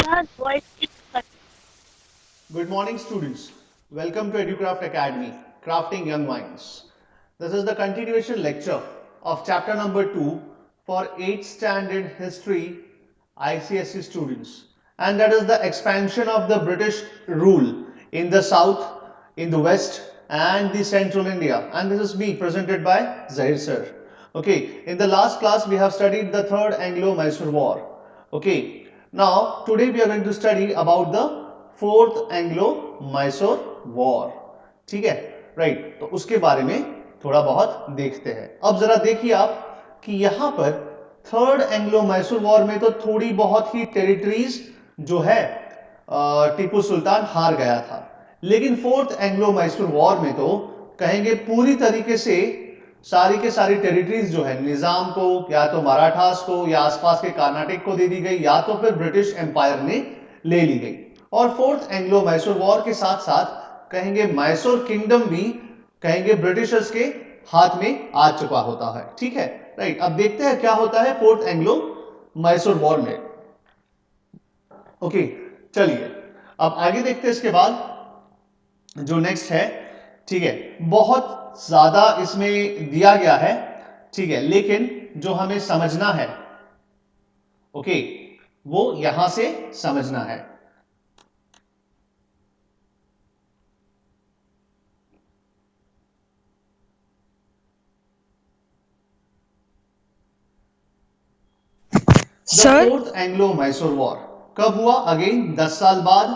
Siddharth voice is Good morning, students. Welcome to EduCraft Academy, Crafting Young Minds. This is the continuation lecture of chapter number 2 for 8th standard history ICSE students. And that is the expansion of the British rule in the south, in the west, and the central India. And this is me presented by Zahir sir. Okay, in the last class we have studied the third Anglo-Mysore War. Okay, now today we are going to study about the fourth Anglo Mysore war. ठीक है, right. तो उसके बारे में थोड़ा बहुत देखते हैं. अब जरा देखिए आप कि यहां पर थर्ड एंग्लो मैसूर वॉर में तो थोड़ी बहुत ही टेरिटरीज जो है टीपू सुल्तान हार गया था, लेकिन फोर्थ एंग्लो मैसूर वॉर में तो कहेंगे पूरी तरीके से सारी के सारी टेरिटरीज जो है निजाम को या तो मराठास को या आसपास के कर्नाटक को दे दी गई, या तो फिर ब्रिटिश एम्पायर ने ले ली गई. और फोर्थ एंग्लो मैसूर वॉर के साथ साथ कहेंगे मैसूर किंगडम भी कहेंगे ब्रिटिशर्स के हाथ में आ चुका होता है. ठीक है, राइट. अब देखते हैं क्या होता है फोर्थ एंग्लो मैसूर वॉर में. ओके, चलिए अब आगे देखते हैं. इसके बाद जो नेक्स्ट है, ठीक है, बहुत ज्यादा इसमें दिया गया है, ठीक है, लेकिन जो हमें समझना है, ओके, वो यहां से समझना है. The sir fourth Anglo Mysore war कब हुआ? अगेन 10 साल बाद,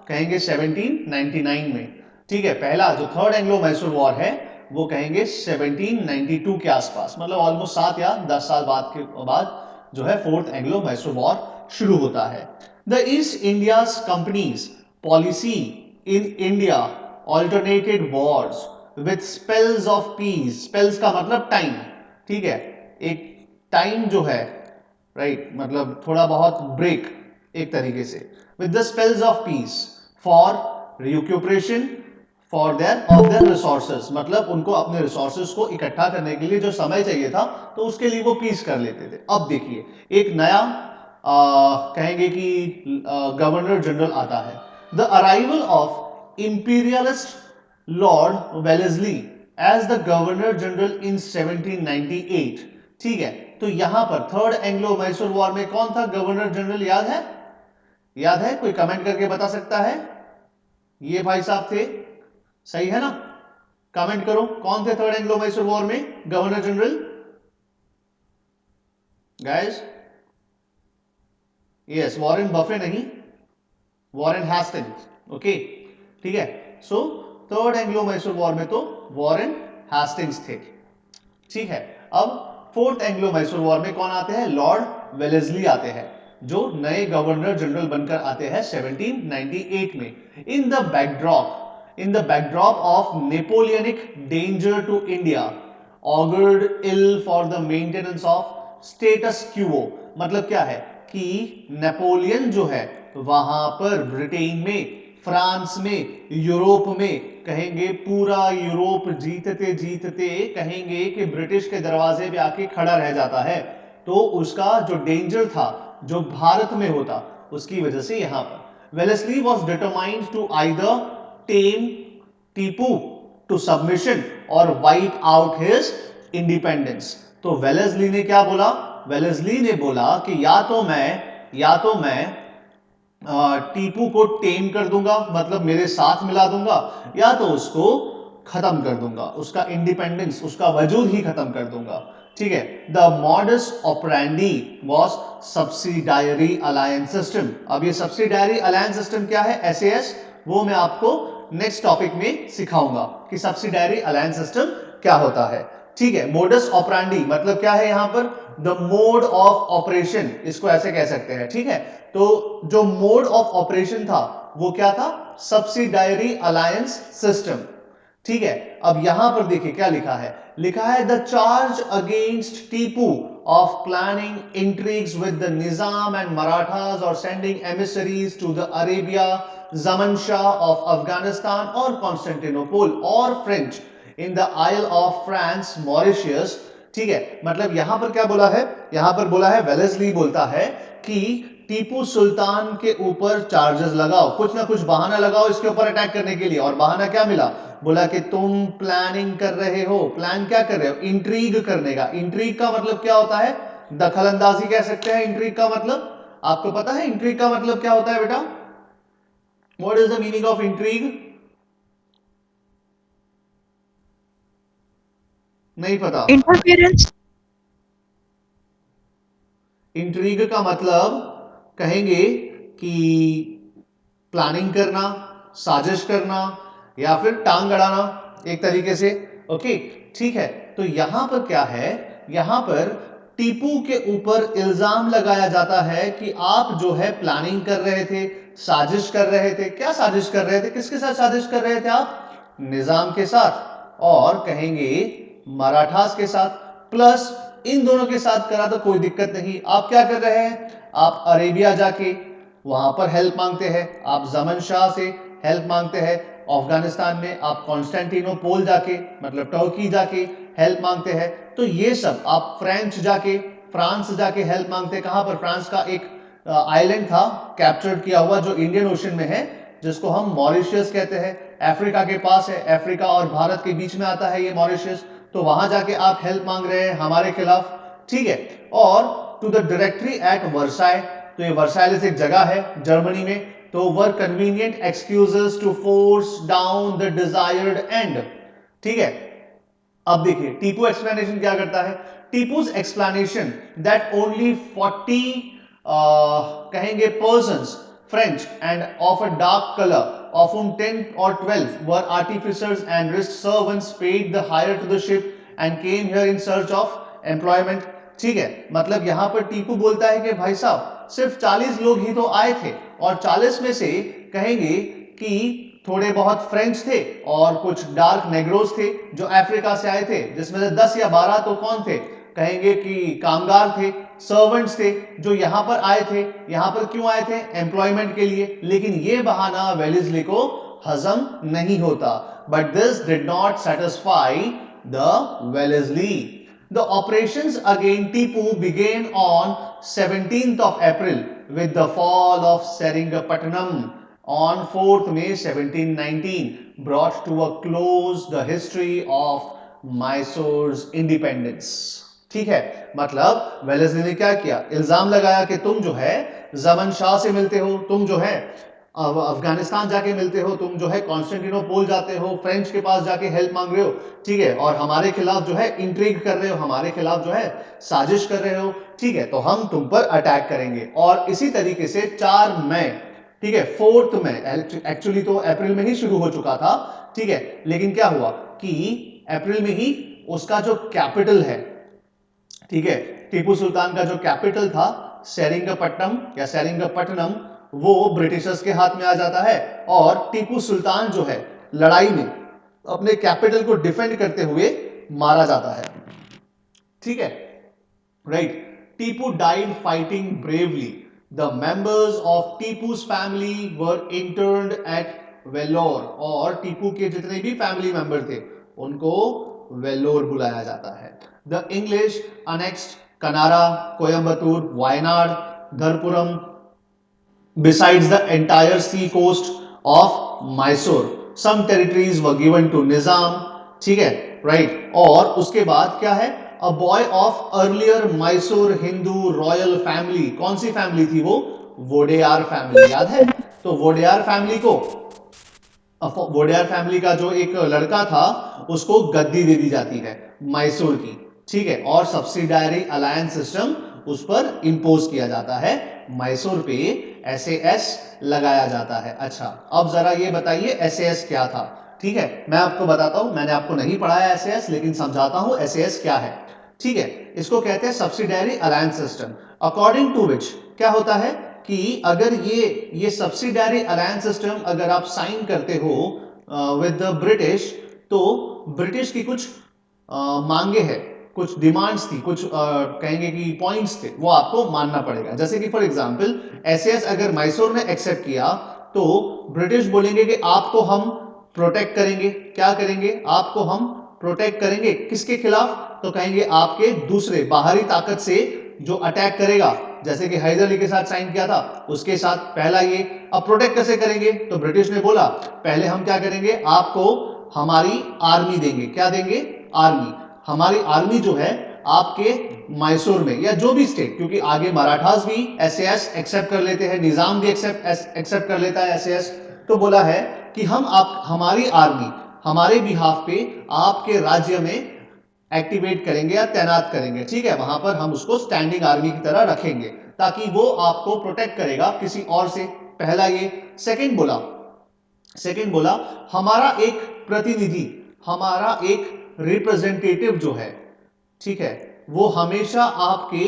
कहेंगे 1799 में. ठीक है, पहला जो थर्ड एंग्लो मैसूर वॉर है वो कहेंगे 1792 के आसपास, मतलब ऑलमोस्ट 7 या 10 साल बाद के बाद जो है फोर्थ एंग्लो मैसूर वॉर शुरू होता है. The east India companies policy in India alternated Wars with spells of piece. Spells का मतलब टाइम. ठीक है, एक टाइम जो है, राइट, मतलब थोड़ा बहुत ब्रेक एक तरीके से, with the spells of peace for recuperation for their of their resources. मतलब उनको अपने रिसोर्सेज को इकट्ठा करने के लिए जो समय चाहिए था तो उसके लिए वो पीस कर लेते थे. अब देखिए एक नया कहेंगे कि गवर्नर जनरल आता है. The arrival of imperialist lord Wellesley as the governor general in 1798. ठीक है, तो यहां पर थर्ड एंग्लो मैसूर वॉर में कौन था गवर्नर जनरल? याद है? याद है? कोई कमेंट करके बता सकता है? ये भाई साहब थे, सही है ना? कमेंट करो कौन थे थर्ड एंग्लो मैसूर वॉर में governor general, guys? Yes, Warren Buffett नहीं, वॉरेन हैस्टिंग्स. ओके, ठीक है. So third Anglo Mysore war में तो वॉरेन हैस्टिंग्स थे. ठीक है, अब फोर्थ एंग्लो मैसूर वॉर में कौन आते हैं? लॉर्ड वेलेस्ली आते हैं, जो नए गवर्नर जनरल बनकर आते हैं 1798 में. In the backdrop of Napoleonic danger to India augured ill for the maintenance of status quo. मतलब क्या है कि नेपोलियन जो है वहां पर ब्रिटेन में, फ्रांस में, यूरोप में, कहेंगे पूरा यूरोप जीतते जीतते कहेंगे कि ब्रिटिश के दरवाजे पे आके खड़ा रह जाता है. तो उसका जो डेंजर था जो भारत में होता, उसकी वजह से यहां पर Wellesley was determined to either tame Tipu to submission और वाइप आउट हिज इंडिपेंडेंस. तो वेलेस्ली ने क्या बोला? वेलेस्ली ने बोला कि या तो मैं टीपू को टेम कर दूंगा, मतलब मेरे साथ मिला दूंगा, या तो उसको खत्म कर दूंगा, उसका इंडिपेंडेंस, उसका वजूद ही खत्म कर दूंगा. ठीक है, the modus operandi was subsidiary alliance system. अब ये सब्सिडायरी अलायंस सिस्टम क्या है, एसएएस, वो मैं आपको नेक्स्ट टॉपिक में सिखाऊंगा कि सब्सिडायरी अलायंस सिस्टम क्या होता है. ठीक है, मोडस ऑपरेंडी मतलब क्या है यहां पर? द मोड ऑफ ऑपरेशन, इसको ऐसे कह सकते हैं. ठीक है, तो जो मोड ऑफ ऑपरेशन था वो क्या था? Subsidiary alliance system. ठीक है, अब यहां पर देखिए क्या लिखा है. लिखा है the charge against Tipu of planning intrigues with the Nizam and Marathas और sending emissaries to the Arabia, Zaman Shah of Afghanistan और कॉन्स्टेंटिनोपल और French in the Isle of France Mauritius. ठीक है, मतलब यहां पर क्या बोला है? यहां पर बोला है, वेलेस्ली बोलता है कि टीपू सुल्तान के ऊपर चार्जेस लगाओ, कुछ ना कुछ बहाना लगाओ इसके ऊपर अटैक करने के लिए। और बहाना क्या मिला? बोला कि तुम प्लानिंग कर रहे हो। प्लान क्या कर रहे हो? इंट्रीग करने का। इंट्रीग का मतलब क्या होता है? दखल अंदाजी कह सकते हैं इंट्रीग का मतलब। आपको पता है इंट्रीग का मतलब क्या होता है बेटा? What is the meaning of intrigue? नहीं पता? इंटरफेरेंस। इंट्रीग का मतलब कहेंगे कि प्लानिंग करना, साजिश करना, या फिर टांग अड़ाना एक तरीके से। ओके, ठीक है। तो यहां पर क्या है? यहां पर टीपू के ऊपर इल्जाम लगाया जाता है कि आप जो है प्लानिंग कर रहे थे, साजिश कर रहे थे। क्या साजिश कर रहे थे? किसके साथ साजिश कर रहे थे आप? निजाम के साथ, और कहेंगे मराठास के साथ। प्लस इन दोनों के साथ करा तो कोई दिक्कत नहीं। आप क्या कर रहे हैं? आप अरेबिया जाके वहां पर हेल्प मांगते हैं, आप जमन शाह से हेल्प मांगते हैं। अफगानिस्तान में आप कॉन्स्टेंटिनोपल जाके मतलब टर्की जाके हेल्प मांगते हैं। तो ये सब आप फ्रांस जाके हेल्प मांगते हैं। कहां पर? फ्रांस का एक आइलैंड था कैप्चर किया हुआ जो इंडियन ओशन में है, जिसको हम मॉरिशियस कहते हैं। अफ्रीका के पास है, अफ्रीका और भारत के बीच में आता है ये मॉरिशियस। तो वहां जाके आप हेल्प मांग रहे हैं हमारे खिलाफ, ठीक है। और to the directory at Versailles, तो ये वर्साइलिस एक जगह है जर्मनी में। तो were convenient excuses to force down the desired end, ठीक है। अब देखिए टीपू एक्सप्लेनेशन क्या करता है। टीपूज एक्सप्लेनेशन दैट ओनली 40 कहेंगे persons French end of a dark colour of whom 10 or 12 were artificers and wrist servants paid the hire to the ship and came here in search of employment, ठीक है। मतलब यहां पर टीपू बोलता है कि भाई साहब सिर्फ 40 लोग ही तो आए थे, और 40 में से कहेंगे कि थोड़े बहुत फ्रेंच थे और कुछ डार्क नेग्रोस थे जो अफ्रीका से आए थे, जिसमें से 10 या 12 तो कौन थे? कहेंगे कि कामगार थे, सर्वेंट्स थे जो यहां पर आए थे। यहां पर क्यों आए थे? एम्प्लॉयमेंट के लिए। लेकिन यह बहाना वेलेस्ली को हजम नहीं होता। But this did not satisfy the Wellesley. The operations against Tipu began on 17th of April with the fall of Seringapatam on 4th May 1719, brought to a close the history of Mysore's independence, ठीक है। मतलब Wellesley ने क्या किया? इल्जाम लगाया कि तुम जो है जमन शाह से मिलते हो, तुम जो है अफगानिस्तान जाके मिलते हो, तुम जो है कॉन्स्टेंटिनोपल जाते हो, फ्रेंच के पास जाके हेल्प मांग रहे हो, ठीक है, और हमारे खिलाफ जो है इंट्रिग कर रहे हो, हमारे खिलाफ जो है साजिश कर रहे हो, ठीक है, तो हम तुम पर अटैक करेंगे। और इसी तरीके से 4 मई, ठीक है, 4 मई, एक्चुअली तो अप्रैल में ही शुरू हो चुका था, ठीक है, लेकिन क्या हुआ कि अप्रैल में ही उसका जो कैपिटल है, ठीक है, टीपू सुल्तान का जो कैपिटल था सेरिंगपट्टनम या सेरिंगपट्टनम, वो ब्रिटिशर्स के हाथ में आ जाता है। और टीपू सुल्तान जो है लड़ाई में अपने कैपिटल को डिफेंड करते हुए मारा जाता है, ठीक है, right. Tipu died fighting bravely. The members of Tipu's family were interned at Vellore, और टीपू के जितने भी फैमिली मेंबर थे उनको वेल्लोर बुलाया जाता है। The English annexed Kanara, Coimbatore, Wayanad, Dharapuram, besides the entire sea coast of Mysore. Some territories were given to Nizam, ठीक है, राइट। और उसके बाद क्या है? A boy of earlier Mysore Hindu royal family, कौन सी फैमिली थी वो? वोडेयार फैमिली, याद है? तो वोडेयार फैमिली को, वोडेयार फैमिली का जो एक लड़का था उसको गद्दी दे दी जाती है मैसूर की, ठीक है, और सब्सिडायरी अलायंस सिस्टम उस पर इंपोज किया जाता है, मैसूर पे एसएएस लगाया जाता है। अच्छा, अब जरा ये बताइए एसएएस क्या था, ठीक है, मैं आपको बताता हूं, मैंने आपको नहीं पढ़ाया एसएएस लेकिन समझाता हूं एसएएस क्या है, ठीक है। इसको कहते हैं subsidiary alliance system, according to which क्या होता है कि अगर ये सब्सिडायरी अलायंस सिस्टम अगर आप साइन करते हो विद द ब्रिटिश, तो ब्रिटिश की कुछ मांगे हैं, कुछ डिमांड्स थी, कुछ कहेंगे कि पॉइंट्स थे, वो आपको मानना पड़ेगा। जैसे कि फॉर एग्जांपल एसएएस अगर मैसूर ने एक्सेप्ट किया तो ब्रिटिश बोलेंगे कि आपको हम प्रोटेक्ट करेंगे। क्या करेंगे? आपको हम प्रोटेक्ट करेंगे, किसके खिलाफ? तो कहेंगे आपके दूसरे बाहरी ताकत से जो अटैक करेगा, जैसे कि हैदर अली के साथ साइन किया था उसके साथ पहला ये। अब प्रोटेक्ट कैसे करेंगे, तो ब्रिटिश ने बोला पहले हम क्या करेंगे, आपको हमारी आर्मी देंगे। क्या देंगे, आर्मी। हमारी आर्मी जो है आपके मैसूर में या जो भी स्टेट, क्योंकि आगे मराठास भी एसएएस एक्सेप्ट कर लेते हैं, निजाम भी एक्सेप्ट कर लेता है एसएएस। तो बोला है कि हम आप हमारी आर्मी हमारे बिहाफ पे आपके राज्य में एक्टिवेट करेंगे या तैनात करेंगे, ठीक है। वहां पर हम उसको स्टैंडिंग आर्मी की तरह रखेंगे ताकि वो आपको प्रोटेक्ट करेगा किसी और से। पहला ये। सेकंड बोला हमारा एक प्रतिनिधि, हमारा एक रिप्रेजेंटेटिव जो है, ठीक है, वो हमेशा आपके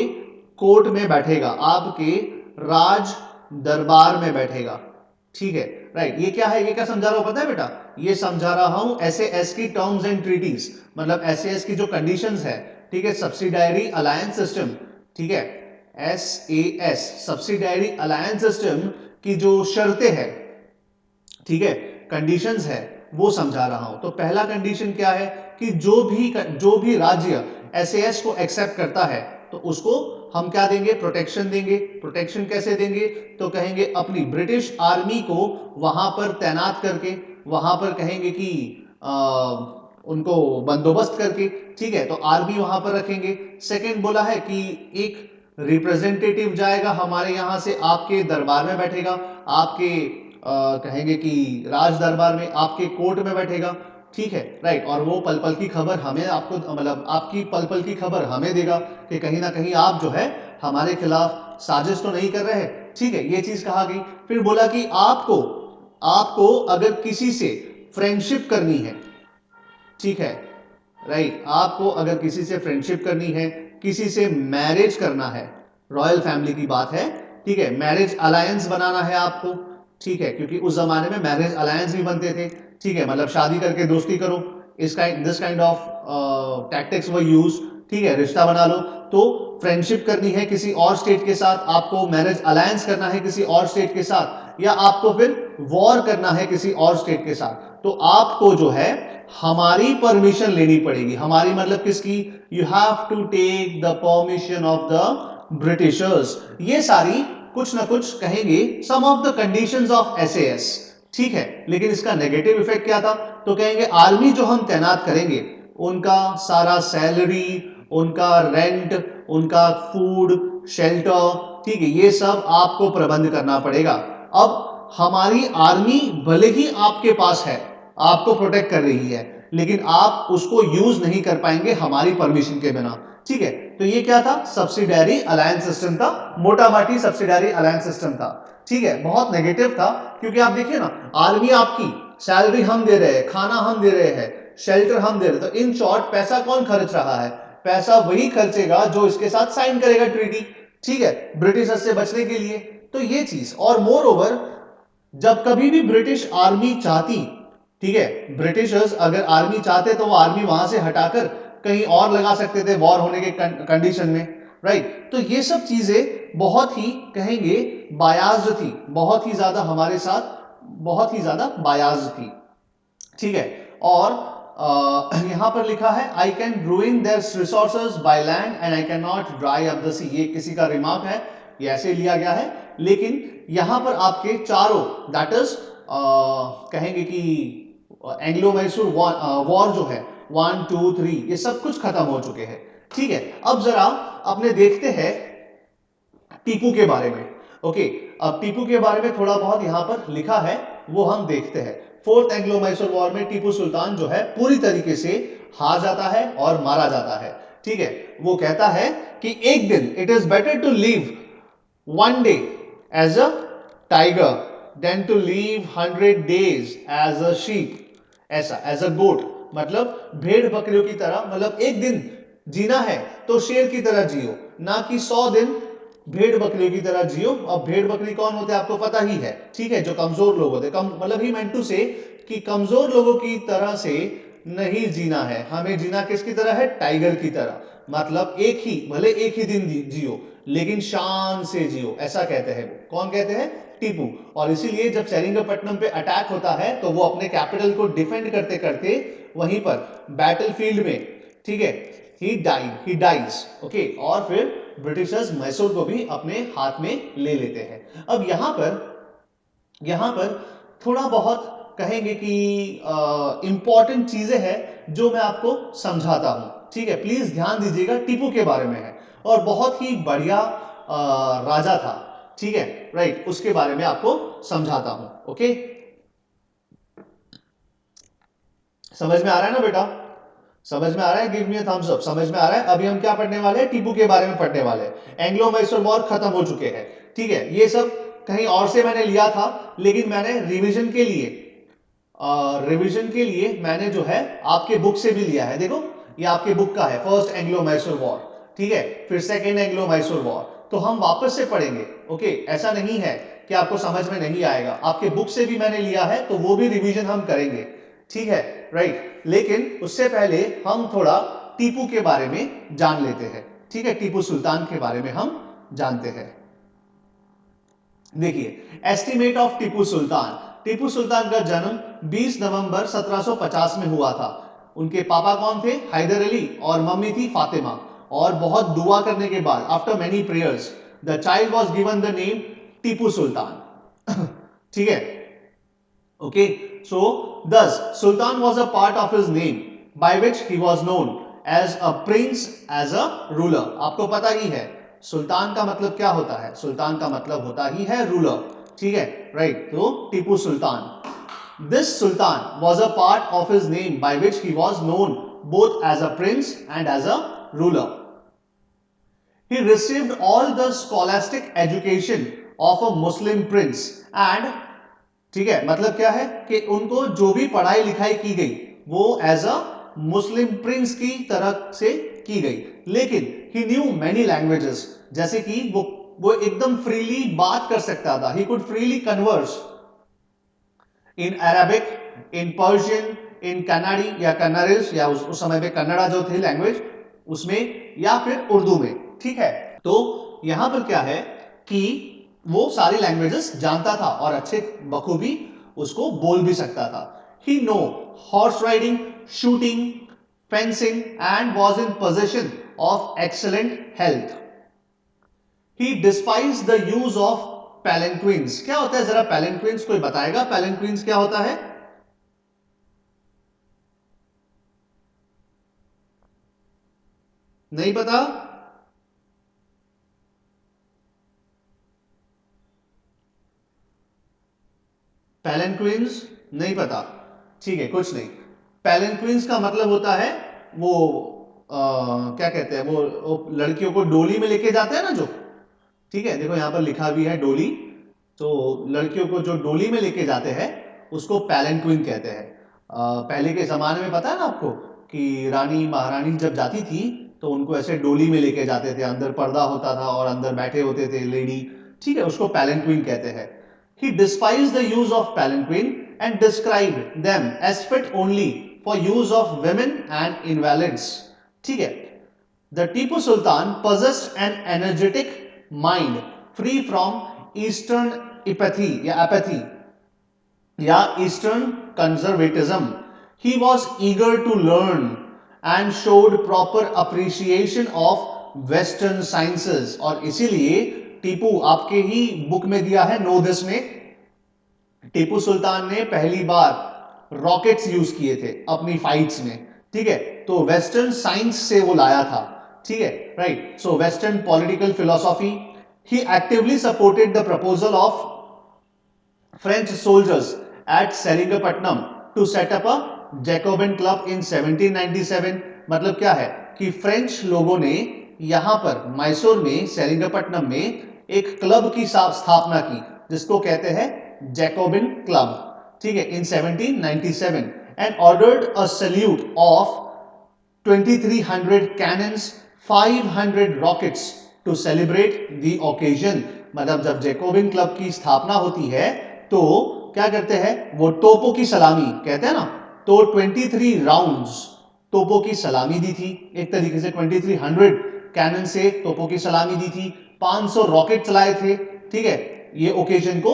कोर्ट में बैठेगा, आपके राज दरबार में बैठेगा, ठीक है। राइट, ये क्या है, ये क्या समझा रहा हूं पता है बेटा, ये समझा रहा हूं एसएएस की टर्म्स एंड ट्रीटीज, मतलब एसएएस की जो कंडीशंस है, ठीक है, सब्सिडायरी अलायंस सिस्टम, ठीक है, एसएएस सब्सिडायरी अलायंस सिस्टम की जो शर्तें हैं, ठीक है, कंडीशंस है, वो समझा रहा हूं। तो पहला कंडीशन क्या है कि जो भी राज्य एसएएस को एक्सेप्ट करता है तो उसको हम क्या देंगे, प्रोटेक्शन देंगे। प्रोटेक्शन कैसे देंगे, तो कहेंगे अपनी ब्रिटिश आर्मी को वहां पर तैनात करके, वहां पर कहेंगे कि उनको बंदोबस्त करके, ठीक है, तो आर्मी वहां पर रखेंगे। सेकंड बोला है कि एक रिप्रेजेंटेटिव जाएगा हमारे यहां से, आपके दरबार में बैठेगा, आपके कहेंगे कि राज दरबार में, आपके कोर्ट में बैठेगा, ठीक है। राइट, और वो पल पल की खबर हमें, आपको मतलब आपकी पल पल की खबर हमें देगा कि कहीं ना कहीं आप जो है हमारे खिलाफ साजिश तो नहीं कर रहे हैं, ठीक है, ये चीज कहा गई। फिर बोला कि आपको आपको अगर किसी से फ्रेंडशिप करनी है, ठीक है, राइट, आपको अगर किसी से फ्रेंडशिप करनी है, किसी से मैरिज करना है, रॉयल फैमिली की बात है, ठीक है, मैरिज अलायंस बनाना है आपको, ठीक है, क्योंकि उस जमाने में मैरिज अलायंस भी बनते थे, ठीक है, मतलब शादी करके दोस्ती करो, दिस काइंड ऑफ टैक्टिक्स वो यूज, ठीक है, रिश्ता बना लो। तो फ्रेंडशिप करनी है किसी और स्टेट के साथ, आपको मैरिज अलायंस करना है किसी और स्टेट के साथ, या आपको फिर वॉर करना है किसी और स्टेट के साथ, तो आपको जो है हमारी परमिशन लेनी पड़ेगी। हमारी मतलब किसकी, you have to take the permission of the Britishers. ये सारी कुछ ना कुछ कहेंगे some of the conditions of SAS, ठीक है। लेकिन इसका नेगेटिव इफेक्ट क्या था, तो कहेंगे आर्मी जो हम तैनात करेंगे उनका सारा सैलरी, उनका रेंट, उनका फूड, शेल्टर, ठीक है, ये सब आपको प्रबंध करना पड़ेगा। अब हमारी आर्मी भले ही आपके पास है, आपको प्रोटेक्ट कर रही है, लेकिन आप उसको यूज नहीं कर पाएंगे हमारी परमिशन के बिना, ठीक है। तो ये क्या था, सब्सिडायरी अलायंस सिस्टम था, मोटा माटी सब्सिडायरी अलायंस सिस्टम था, ठीक है। बहुत नेगेटिव था, क्योंकि आप देखिए ना, आर्मी आपकी, सैलरी हम दे रहे हैं, खाना हम दे रहे हैं, शेल्टर हम दे रहे हैं, तो इन शॉर्ट पैसा कौन खर्च रहा है, पैसा वही खर्चेगा जो इसके साथ साइन करेगा ट्रीटी, ठीक है, ब्रिटिशर्स से बचने के लिए। तो ये चीज, और मोर ओवर जब कभी भी ब्रिटिश आर्मी चाहती, ठीक है, ब्रिटिशर्स अगर आर्मी चाहते तो वो आर्मी वहां से हटाकर कहीं और लगा सकते थे वॉर होने के कंडीशन में, राइट। तो ये सब चीजें बहुत ही कहेंगे बायाज थी, बहुत ही ज्यादा हमारे साथ बहुत ही ज्यादा बायाज थी, ठीक है। और यहां पर लिखा है I can ruin their resources by land and I can not dry up the sea, ये किसी का रिमार्क है, ये ऐसे लिया गया है। लेकिन यहां पर आपके चारों, दैट इज कहेंगे कि एंग्लो मैसूर वॉर जो है 1 2 3 ये सब कुछ खत्म हो चुके हैं, ठीक है। अब जरा अपने देखते हैं टीपू के बारे में, ओके। अब टीपू के बारे में थोड़ा बहुत यहां पर लिखा है, वो हम देखते हैं। फोर्थ एंग्लो मैसूर वॉर में टीपू सुल्तान जो है पूरी तरीके से हार जाता है और मारा जाता है, ठीक है। वो कहता है कि एक दिन, it is better to leave one day as a tiger than to live 100 days as a sheep, ऐसा as a goat, मतलब भेड़ बकरियों की तरह, मतलब एक दिन जीना है तो शेर की तरह जियो, ना कि 100 दिन भेड़ बकरियों की तरह जियो। अब भेड़ बकरी कौन होते हैं आपको पता ही है, ठीक है, जो कमजोर लोग होते हैं, मतलब ही मेंट टू से कि कमजोर लोगों की तरह से नहीं जीना है, हमें जीना किसकी तरह है, टाइगर की तरह, मतलब एक ही, भले एक ही दिन जियो लेकिन शान से जियो, ऐसा कहते हैं। वो कौन कहते हैं, टीपू। और इसीलिए जब सेरिंगपट्टनम पे अटैक होता है तो वो अपने कैपिटल को डिफेंड करते करते वहीं पर बैटलफील्ड में, ठीक है, ही डाइज, ओके। और फिर ब्रिटिशर्स मैसूर को भी अपने हाथ में ले लेते हैं। अब यहां पर थोड़ा बहुत कहेंगे कि इंपॉर्टेंट चीजें हैं जो मैं आपको समझाता हूं, ठीक है। प्लीज ध्यान दीजिएगा, टीपू के बारे में है और बहुत ही बढ़िया राजा था, ठीक है, राइट। उसके बारे में आपको समझाता हूं, ओके। समझ में आ रहा है ना बेटा? समझ में आ रहा है? Give me a thumbs up. समझ में आ रहा है? अभी हम क्या पढ़ने वाले हैं? टीपू के बारे में पढ़ने वाले हैं। एंग्लो मैसूर वॉर खत्म हो चुके हैं, ठीक है। ये सब कहीं और से मैंने लिया था, लेकिन मैंने रिवीजन के लिए मैंने जो है आपके बुक से भी लिया है। देखो ये आपके बुक का है, फर्स्ट एंग्लो मैसूर वॉर, ठीक है। फिर सेकेंड एंग्लो मैसूर वॉर, तो हम वापस से पढ़ेंगे, ओके। ऐसा नहीं है कि आपको समझ में नहीं आएगा, आपके बुक से भी मैंने लिया है, तो वो भी रिवीजन हम करेंगे, ठीक है, राइट। लेकिन उससे पहले हम थोड़ा टीपू के बारे में जान लेते हैं, ठीक है। टीपू सुल्तान के बारे में हम जानते हैं। देखिए, एस्टिमेट ऑफ टीपू सुल्तान। टीपू सुल्तान का जन्म 20 नवंबर 1750 में हुआ था। उनके पापा कौन थे? हैदर अली, और मम्मी थी फातिमा। और बहुत दुआ करने के बाद, after many prayers, the child was given the name Tipu Sultan. ठीक है, okay. So this sultan was a part of his name by which he was known as a prince, as a ruler. आपको पता ही है सुल्तान का मतलब क्या होता है? सुल्तान का मतलब होता ही है रूलर, ठीक है, राइट। तो Tipu Sultan, this sultan was a part of his name by which he was known both as a prince and as a ruler. He received all the scholastic education of a Muslim prince and, ठीक है, मतलब क्या है कि उनको जो भी पढ़ाई लिखाई की गई वो एज अ मुस्लिम प्रिंस की तरह से की गई। लेकिन ही न्यू मैनी लैंग्वेजेस, जैसे कि वो एकदम फ्रीली बात कर सकता था। He could freely converse in Arabic, in Persian, in Kannadi या कन्नड़िश, या उस समय में कन्नड़ा जो थी लैंग्वेज उसमें, या फिर उर्दू में, ठीक है। तो यहां पर क्या है कि वो सारी लैंग्वेजेस जानता था और अच्छे बखूबी उसको बोल भी सकता था। He knew horse riding, shooting, fencing and was in possession of excellent health. He despise the use of palanquins. क्या होता है जरा पैलेंक्विन्स कोई बताएगा? पैलेंक्विन्स क्या होता है? नहीं पता? पैलेंक्विन्स नहीं पता, ठीक है, कुछ नहीं। पैलेंक्विन्स का मतलब होता है वो क्या कहते हैं वो लड़कियों को डोली में लेके जाते हैं ना जो, ठीक है। देखो यहां पर लिखा भी है डोली, तो लड़कियों को जो डोली में लेके जाते हैं उसको पैलेंक्विन कहते हैं। पहले के जमाने में पता है ना आपको कि रानी महारानी जब जाती थी तो उनको ऐसे डोली में लेके जाते थे, अंदर पर्दा होता था और अंदर बैठे होते थे लेडी, ठीक है, उसको पैलेंक्विन कहते हैं। He despised the use of palanquin and described them as fit only for use of women and invalids. ठीक है। The Tipu Sultan possessed an energetic mind free from Eastern apathy या Eastern conservatism. He was eager to learn and showed proper appreciation of Western sciences. और इसीलिए टीपू आपके ही book में दिया है नोदिस में, टीपू सुल्तान ने पहली बार रॉकेट्स यूज किए थे अपनी फाइट्स में, ठीक है। तो वेस्टर्न साइंस से वो लाया था, ठीक है, right. So western political philosophy, he actively supported the proposal of French soldiers at Seringapatam to set up a Jacobin club in 1797। मतलब क्या है कि फ्रेंच लोगों ने यहां पर मैसूर में सेरिंगपट्टनम में एक क्लब की स्थापना की जिसको कहते हैं जैकोबिन क्लब, ठीक है, in 1797 and ordered a salute of 2300 cannons, 500 rockets to celebrate the occasion। मतलब जब जैकोबिन क्लब की स्थापना होती है तो क्या करते हैं वो तोपों की सलामी कहते हैं ना, तो 23 राउंड्स तोपों की सलामी दी थी एक तरीके से, 2300 कैनन से तोपों की सलामी दी थी, 500 रॉकेट चलाए थे, ठीक है, ये ओकेजन को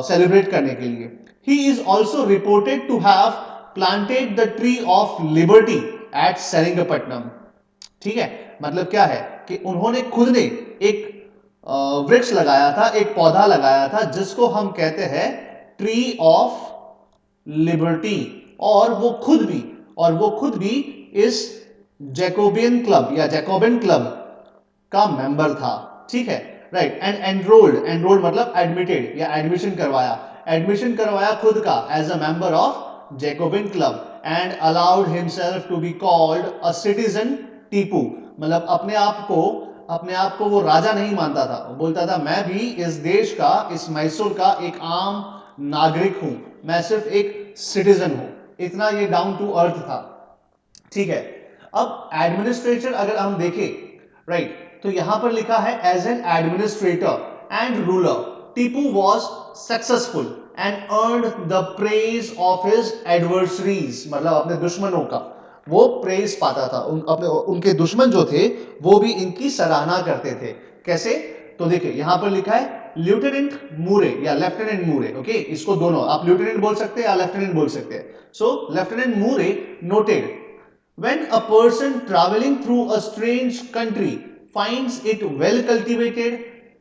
सेलिब्रेट करने के लिए। He is also reported to have planted the tree of liberty at Seringapatam। ठीक है, मतलब क्या है कि उन्होंने खुद ने एक वृक्ष लगाया था, एक पौधा लगाया था जिसको हम कहते हैं ट्री ऑफ लिबर्टी, और वो खुद भी इस जैकोबियन क्लब या जैकोबिन क्लब का मेंबर था। ठीक है, राइट। एंड एनरोल्ड मतलब एडमिटेड या एडमिशन करवाया खुद का as a member of Jacobin club and allowed himself to be called a citizen Tipu, मतलब अपने आप को वो राजा नहीं मानता था, बोलता था मैं भी इस देश का, इस मैसूर का एक आम नागरिक हूं, मैं सिर्फ एक सिटीजन हूं। इतना ये डाउन टू अर्थ था। ठीक है, अब एडमिनिस्ट्रेटर अगर हम देखें, राइट, तो यहां पर लिखा है as an administrator and ruler Tipu was successful and earned the praise of his adversaries, मतलब अपने दुश्मनों का वो प्रेज पाता था। उनके दुश्मन जो थे वो भी इनकी सराहना करते थे। कैसे? तो देखिए यहां पर लिखा है लेफ्टिनेंट मूरे या लेफ्टिनेंट मूरे, ओके, इसको दोनों आप लेफ्टिनेंट बोल सकते हैं या लेफ्टिनेंट बोल सकते हैं। So lieutenant Moore noted, when a person traveling through a strange country finds it well cultivated,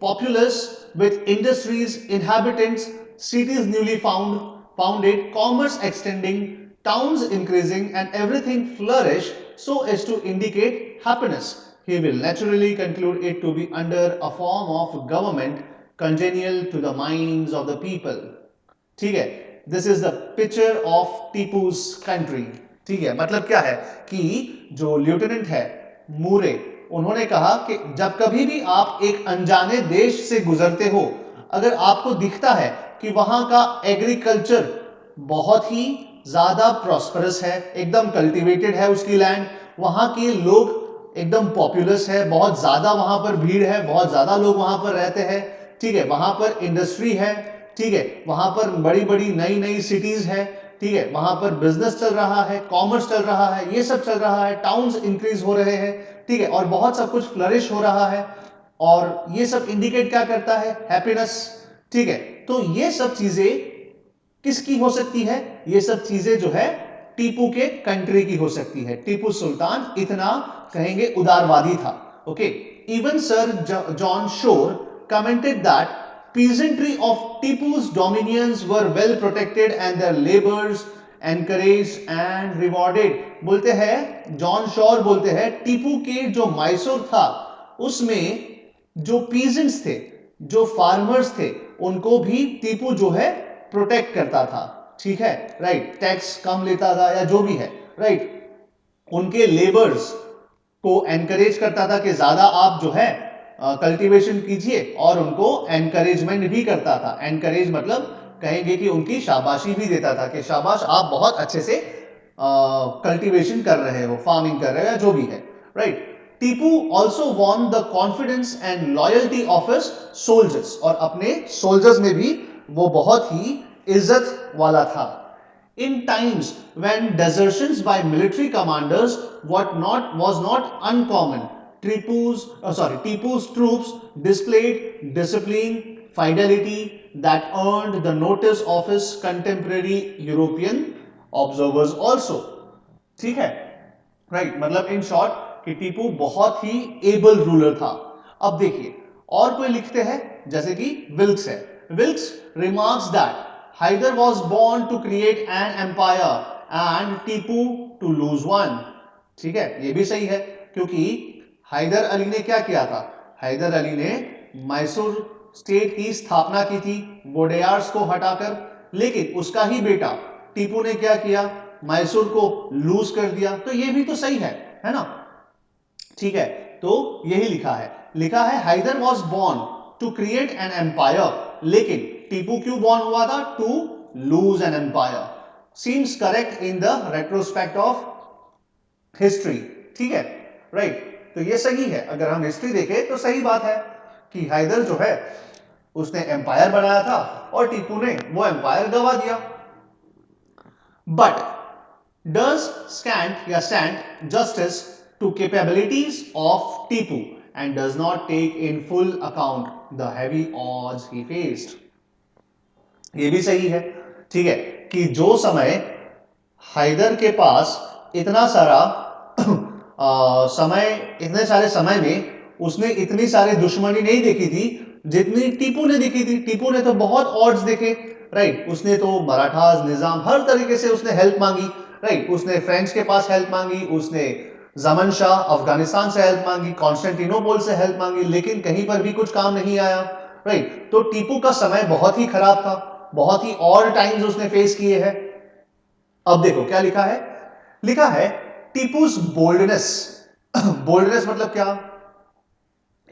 populous with industries, inhabitants, cities newly founded, commerce extending, towns increasing, and everything flourish so as to indicate happiness, he will naturally conclude it to be under a form of government congenial to the minds of the people. ठीक है, this is the picture of Tipu's country. ठीक है, मतलब क्या है कि जो lieutenant है मूरे, उन्होंने कहा कि जब कभी भी आप एक अनजाने देश से गुजरते हो, अगर आपको दिखता है कि वहां का एग्रीकल्चर बहुत ही ज्यादा प्रॉस्परस है, एकदम कल्टीवेटेड है उसकी लैंड, वहां के लोग एकदम पॉपुलस है, बहुत ज्यादा वहां पर भीड़ है, बहुत ज्यादा लोग वहां पर रहते हैं, ठीक है, वहां पर इंडस्ट्री है, ठीक है, वहां पर बड़ी बड़ी नई नई सिटीज है, ठीक है, वहां पर बिजनेस चल रहा है, कॉमर्स चल रहा है, ये सब चल रहा है, टाउन्स इंक्रीज हो रहे हैं, ठीक है, और बहुत सब कुछ फ्लरिश हो रहा है, और ये सब इंडिकेट क्या करता है? हैप्पीनेस। ठीक है, तो ये सब चीजें किसकी हो सकती है? ये सब चीजें जो है टीपू के कंट्री की हो सकती है। टीपू सुल्तान इतना कहेंगे उदारवादी था। Okay, even sir John Shore commented that peasantry of Tipu's dominions were well protected and their labors encouraged and rewarded। बोलते हैं जॉन शोर, बोलते हैं टीपू के जो मैसूर था उसमें जो पीजेंट्स थे, जो फार्मर्स थे, उनको भी टीपू जो है प्रोटेक्ट करता था। ठीक है, राइट, टैक्स कम लेता था या जो भी है, राइट, उनके लेबर्स को एनकरेज करता था कि ज्यादा आप जो है कल्टीवेशन कीजिए, और उनको एनकरेजमेंट भी करता था। एनकरेज मतलब कहेंगे कि उनकी शाबाशी भी देता था कि शाबाश आप बहुत अच्छे से कल्टीवेशन कर रहे हो, फार्मिंग कर रहे हो या जो भी है, right. Tipu also won the confidence and loyalty of his soldiers, और अपने सोल्जर्स में भी वो बहुत ही इज्जत वाला था। In times when desertions by military commanders was not uncommon, Tipu's troops displayed discipline, fidelity that earned the notice of his contemporary European observers also। ठीक है, राइट, मतलब इन शॉर्ट कि टीपू बहुत ही एबल रूलर था। अब देखिए और कोई लिखते हैं, जैसे कि विल्क्स है। Wilkes remarks that Hyder was born to create an empire and Tipu to lose one। ठीक है, ये भी सही है, क्योंकि हैदर अली ने क्या किया था? हैदर अली ने मैसूर स्टेट की स्थापना की थी वोडेयार्स को हटाकर, लेकिन उसका ही बेटा टीपू ने क्या किया? मैसूर को लूज कर दिया। तो ये भी तो सही है ना? ठीक है, तो यही लिखा है Hyder was born to create an empire, लेकिन टीपू क्यों बॉर्न हुआ था? To lose an empire. Seems correct in the retrospect of history. ठीक है, राइट, तो ये सही है, अगर हम हिस्ट्री देखें तो सही बात है कि हैदर जो है उसने एम्पायर बनाया था और टीपू ने वो एम्पायर गवा दिया। But does stand justice to capabilities of Tipu and does not take in full account the heavy odds he faced। ये भी सही है, ठीक है, कि जो समय हैदर के पास इतना सारा समय, इतने सारे समय में उसने इतनी सारी दुश्मनी नहीं देखी थी जितनी टीपू ने देखी थी। टीपू ने तो बहुत ऑड्स देखे, राइट। उसने तो मराठास, निजाम, हर तरीके से उसने हेल्प मांगी, राइट। उसने फ्रेंच के पास हेल्प मांगी, उसने जमन शाह अफगानिस्तान से हेल्प मांगी, कॉन्स्टेंटिनोपल से हेल्प मांगी, लेकिन कहीं पर भी कुछ काम नहीं आया, राइट। तो टीपू का समय बहुत ही खराब था, बहुत ही और टाइम्स उसने फेस किए हैं। अब देखो क्या लिखा है, लिखा है टीपूज बोल्डनेस। बोल्डनेस मतलब क्या,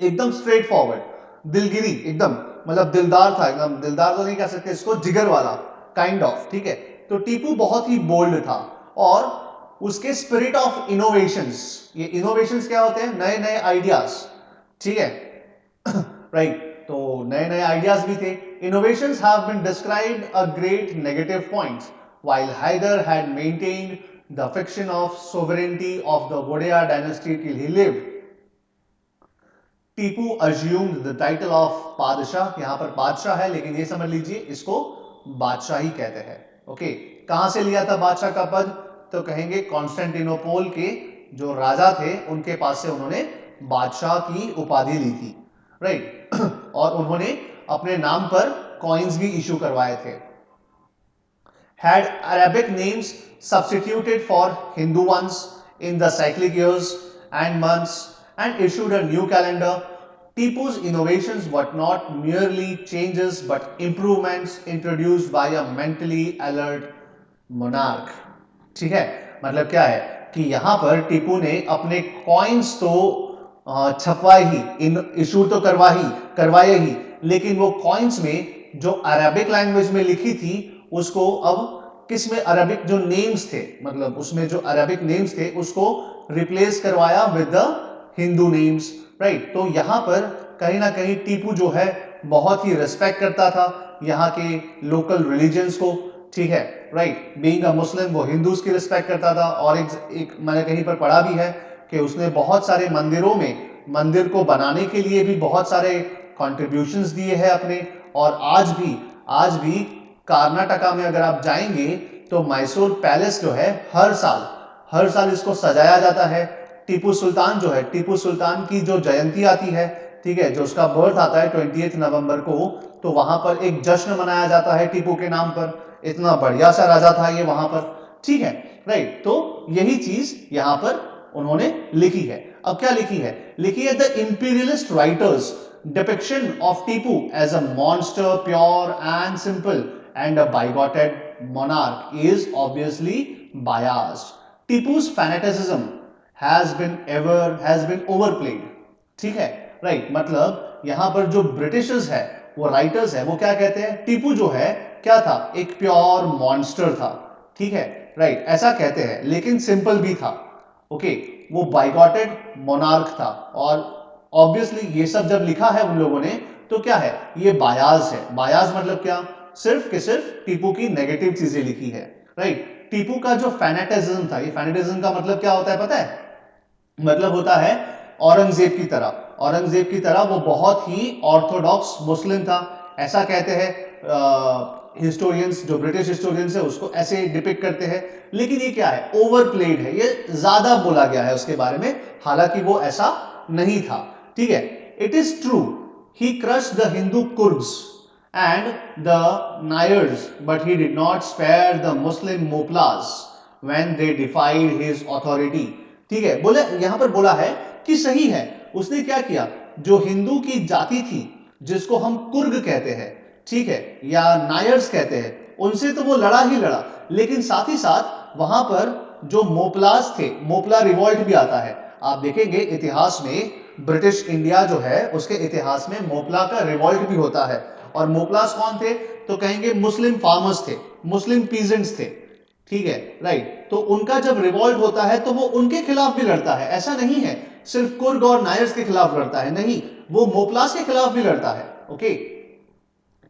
एकदम स्ट्रेट फॉरवर्ड, दिलगिरी, एकदम मतलब दिलदार था, एकदम दिलदार तो नहीं कह सकते इसको, जिगर वाला काइंड ऑफ, ठीक है। तो टीपू बहुत ही बोल्ड था, और उसके स्पिरिट ऑफ इनोवेशंस, ये इनोवेशंस क्या होते हैं, नए नए आइडियाज, ठीक है, राइट। तो नए नए आइडियाज भी थे। Innovations have been described a great negative points while Hyder had maintained the fiction of sovereignty of the Wadea dynasty till he lived. Tipu assumed the title of बादशाह, यहां पर बादशाह है लेकिन ये समझ लीजिए इसको बादशाह ही कहते हैं, ओके। कहां से लिया था बादशाह का पद, तो कहेंगे कॉन्स्टेंटिनोपल के जो राजा थे उनके पास से उन्होंने बादशाह की उपाधि ली थी, राइट। और उन्होंने अपने नाम पर कॉइन्स भी इशू करवाए थे। Had Arabic names substituted for Hindu ones in the cyclic years and months, and issued a new calendar. Tipu's innovations were not merely changes but improvements introduced by a mentally alert monarch. ठीक है, मतलब क्या है कि यहां पर टीपू ने अपने कॉइन्स तो छपवाए ही, इन इशू तो करवाए ही, लेकिन वो कॉइन्स में जो अरेबिक लैंग्वेज में लिखी थी उसको अब किस में, अरेबिक जो नेम्स थे, मतलब उसमें जो अरेबिक नेम्स थे उसको रिप्लेस करवाया with the Hindu names, right. तो यहां पर कहीं ना कहीं टीपू जो है बहुत ही रिस्पेक्ट करता था यहाँ के लोकल रिलीजन्स को, ठीक है, राइट। बीइंग अ मुस्लिम वो हिंदूज की रिस्पेक्ट करता था, और एक मैंने कहीं पर पढ़ा भी है कि उसने बहुत सारे मंदिरों में, मंदिर को बनाने के लिए भी बहुत सारे कॉन्ट्रीब्यूशंस दिए हैं अपने। और आज भी कर्नाटका में अगर आप जाएंगे तो मैसूर पैलेस जो है हर साल इसको सजाया जाता है। टीपू सुल्तान जो है, टीपू सुल्तान की जो जयंती आती है, ठीक है, जो उसका बर्थ आता है 28 नवंबर को, तो वहां पर एक जश्न मनाया जाता है टीपू के नाम पर। इतना बढ़िया सा राजा था ये वहां पर, ठीक है, राइट। तो यही चीज यहां पर उन्होंने लिखी है। अब क्या लिखी है, लिखी है the imperialist writers depiction of Tipu as a monster, pure and simple, and a bigoted monarch is obviously biased. Tipu's fanaticism has been overplayed. ठीक है, राइट। मतलब यहां पर जो ब्रिटिशर्स है, वो राइटर्स है, वो क्या कहते हैं, टीपू जो है क्या था, एक प्योर मॉन्स्टर था, ठीक है, राइट, ऐसा कहते हैं, लेकिन सिंपल भी था, ओके। वो बाइगॉटेड मोनार्क था, और ऑब्वियसली ये सब जब लिखा है उन लोगों ने तो क्या है, ये बायाज है। बायाज मतलब क्या, सिर्फ के सिर्फ टीपू की नेगेटिव चीजें लिखी है, राइट। टीपू का जो फैनेटिज्म था, ये फैनेटिज्म का मतलब क्या होता है पता है, मतलब होता है औरंगजेब की तरह, औरंगजेब की तरह वो बहुत ही ऑर्थोडॉक्स मुस्लिम था, ऐसा कहते हैं हिस्टोरियंस, जो ब्रिटिश हिस्टोरियंस है उसको ऐसे डिपिक्ट करते हैं। लेकिन ये क्या है, ओवरप्लेड है, ये ज्यादा बोला गया है उसके बारे में, हालांकि वो ऐसा नहीं था, ठीक है। It is true he crush the Hindu Coorgs and the Nayars, but he did not spare the Muslim Moplas when they defied his authority. ठीक है, बोले यहां पर बोला है कि सही है, उसने क्या किया, जो हिंदू की जाति थी जिसको हम कुर्ग कहते हैं, ठीक है, या नायर्स कहते हैं, उनसे तो वो लड़ा ही लड़ा, लेकिन साथ ही साथ वहां पर जो मोपलास थे, मोपला रिवॉल्ट भी आता है, आप देखेंगे इतिहास में, ब्रिटिश इंडिया जो है उसके इतिहास में मोपला का रिवॉल्ट भी होता है। और मोपलास कौन थे, तो कहेंगे मुस्लिम फार्मर्स थे, मुस्लिम पीजेंट्स थे, ठीक है, राइट। तो उनका जब रिवॉल्ट होता है तो वो उनके खिलाफ भी लड़ता है, ऐसा नहीं है सिर्फ कुर्ग और नायर्स के खिलाफ लड़ता है, नहीं, वो मोपलास के खिलाफ भी लड़ता है, ओके,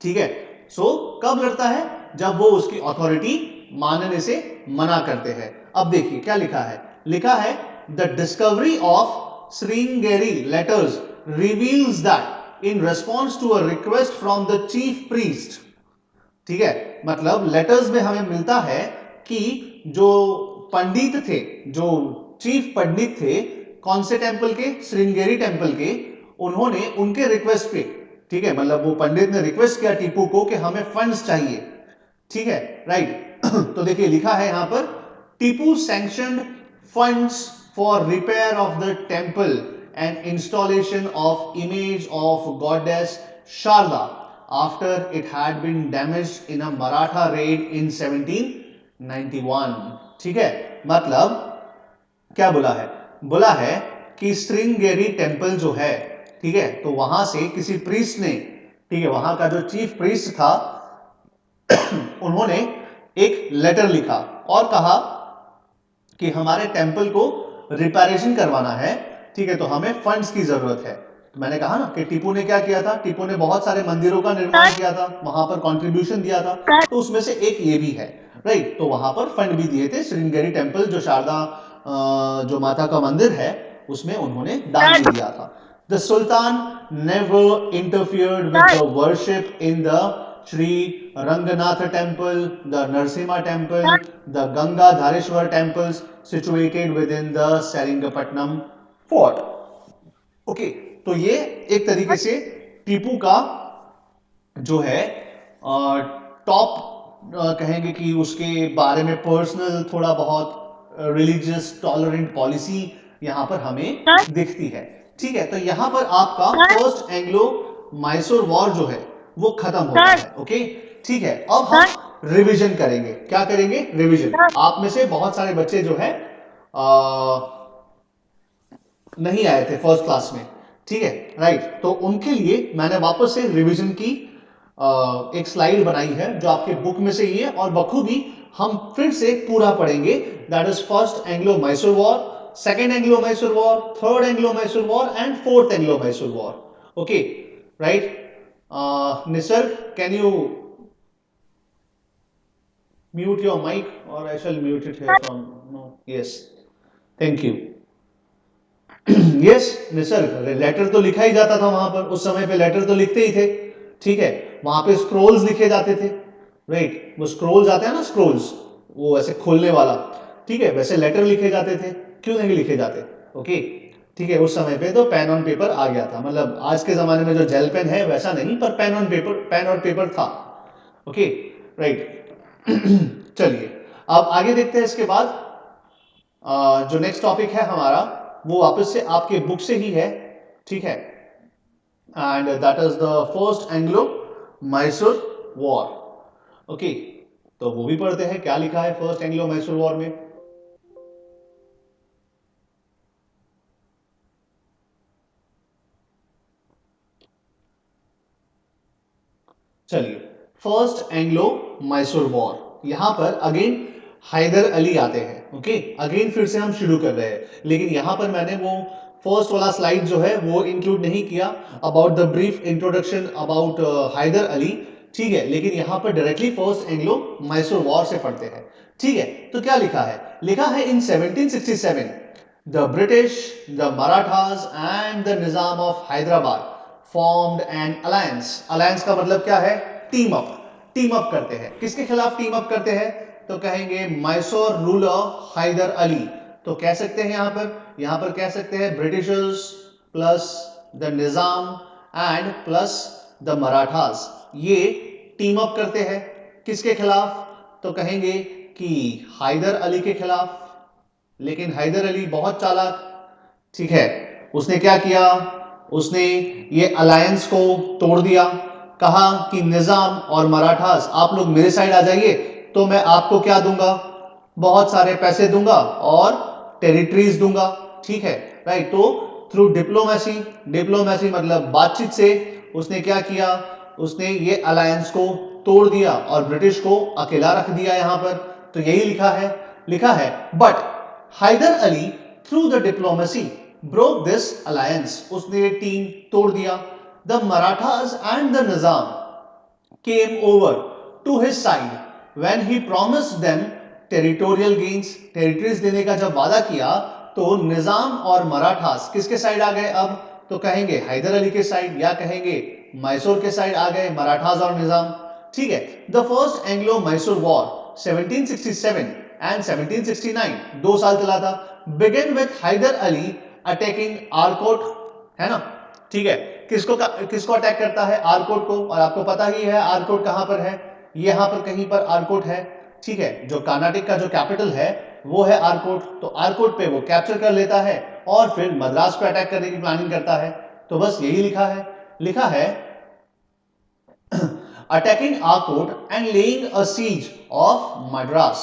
ठीक है। सो कब लड़ता है, जब वो उसकी अथॉरिटी मानने से मना करते हैं। अब देखिए क्या लिखा है, लिखा है the discovery of Sringeri letters reveals that in response to a request from the chief priest, ठीक है, मतलब लेटर्स में हमें मिलता है कि जो पंडित थे, जो चीफ पंडित थे कौन से टेंपल के, श्रृंगेरी टेंपल के, उन्होंने उनके रिक्वेस्ट पे, ठीक है, मतलब वो पंडित ने रिक्वेस्ट किया टीपू को कि हमें फंड्स चाहिए, ठीक है, राइट। तो देखिए लिखा है यहां पर, Tipu sanctioned funds for repair of the temple and installation of image of goddess Sharada after it had been damaged in a Maratha raid in 1791। ठीक है, मतलब क्या बोला है कि श्रृंगेरी टेंपल जो है, ठीक है, तो वहां से किसी प्रीस्ट ने, ठीक है, वहां का जो चीफ प्रीस्ट था उन्होंने एक लेटर लिखा और कहा कि हमारे टेंपल को रिपेयरेशन करवाना है, ठीक है, तो हमें फंड्स की जरूरत है। तो मैंने कहा ना कि टीपू ने क्या किया था, टीपू ने बहुत सारे मंदिरों का निर्माण किया था, वहां पर कंट्रीब्यूशन दिया था, तो उसमें से एक ये भी है, राइट। तो वहां पर फंड भी दिए थे, श्रृंगेरी टेंपल जो शारदा जो माता का मंदिर है उसमें उन्होंने दान भी दिया था। The sultan never interfered with the worship in the Shri Ranganatha temple, the Narasimha temple, the Ganga Dhareshwar temples situated within the Seringapatam fort. Okay, तो ये एक तरीके से टीपू का जो है टॉप कहेंगे कि उसके बारे में पर्सनल थोड़ा बहुत रिलीजियस टॉलरेंट पॉलिसी यहां पर हमें दिखती है। ठीक है, तो यहां पर आपका फर्स्ट एंग्लो मैसूर वॉर जो है वो खत्म होता है। ओके, ठीक है, अब हम रिवीजन करेंगे। क्या करेंगे? रिवीजन। आप में से बहुत सारे बच्चे जो है नहीं आए थे फर्स्ट क्लास में, ठीक है, राइट। तो उनके लिए मैंने वापस से रिवीजन की एक स्लाइड बनाई है जो आपके बुक में से ही है, और बखूबी हम फिर से पूरा पढ़ेंगे। That is first Anglo Mysore war, second Anglo Mysore war, third Anglo Mysore war and fourth Anglo Mysore war. Okay, right. Nisarga, can you mute your mic or I shall mute it here from, no, yes, thank you. Yes Nisarg, letter तो लिखा ही जाता था वहां पर, उस समय पे letter तो लिखते ही थे, ठीक है, वहां पे स्क्रोल्स लिखे जाते थे, राइट, वो स्क्रोल्स आते हैं ना, स्क्रोल्स, वो ऐसे खोलने वाला, ठीक है, वैसे लेटर लिखे जाते थे, क्यों नहीं लिखे जाते? ओके, ठीक है, उस समय पे तो पेन ऑन पेपर आ गया था, मतलब आज के जमाने में जो जेल पेन है वैसा नहीं, पर पेन ऑन पेपर, पेन और पेपर था। Okay, right. चलिए अब आगे देखते हैं। इसके बाद जो नेक्स्ट टॉपिक है हमारा वो वापस से आपके बुक से ही है, ठीक है, and that is the first Anglo Mysore war. Okay, तो वो भी पढ़ते हैं क्या लिखा है फर्स्ट एंग्लो मैसूर वॉर में। चलिए, फर्स्ट एंग्लो मैसूर वॉर, यहां पर अगेन हैदर अली आते हैं। ओके, अगेन फिर से हम शुरू कर रहे हैं, लेकिन यहां पर मैंने वो फर्स्ट वाला स्लाइड जो है वो इंक्लूड नहीं किया, about the brief introduction about Hyder Ali, ठीक है, लेकिन यहां पर directly first Anglo Mysore war से पढ़ते हैं। ठीक है, तो क्या लिखा है? लिखा है इन 1767 the British, the Marathas and the Nizam of Hyderabad formed an alliance. Alliance का मतलब क्या है? टीम अप, टीम अप करते हैं। किसके खिलाफ टीम अप करते हैं? तो कहेंगे मैसूर रूलर हैदर अली। तो कह सकते हैं यहां पर कह सकते हैं Britishers plus the Nizam and plus the Marathas, ये टीम अप करते हैं किसके खिलाफ? तो कहेंगे कि हैदर अली के खिलाफ। लेकिन हैदर अली बहुत चालाक, ठीक है, उसने क्या किया? उसने ये अलायंस को तोड़ दिया, कहा कि निजाम और मराठास आप लोग मेरे साइड आ जाइए तो मैं आपको क्या दूंगा? बहुत सारे पैसे दूंगा और टेरिटरीज दूंगा, ठीक है, राइट। तो थ्रू डिप्लोमेसी, डिप्लोमेसी मतलब बातचीत से उसने क्या किया? उसने ये अलायंस को तोड़ दिया और ब्रिटिश को अकेला रख दिया यहां पर। तो यही लिखा है but Hyder Ali through the diplomacy broke this alliance, उसने टीम तोड़ दिया। The Marathas and the Nizam came over to his side when he promised them territorial gains। Territories देने का जब वादा किया तो निजाम और मराठास किसके साइड आ गए? अब तो कहेंगे हैदर अली के साइड, या कहेंगे मैसूर के साइड आ गए मराठास और निजाम, ठीक है। The first Anglo Mysore war 1767 and 1769 2 साल चला था। Begin with Hyder Ali attacking Arcot, है ना, ठीक है। किसको अटैक करता है? आरकोट को, और आपको पता ही है आरकोट कहां पर है, यहां पर कहीं पर आरकोट है, ठीक है। जो कर्नाटक का जो कैपिटल है वो है आरकोट, तो आरकोट पे वो कैप्चर कर लेता है और फिर मद्रास पे अटैक करने की प्लानिंग करता है। तो बस यही लिखा है attacking Arcot and laying a siege of Madras.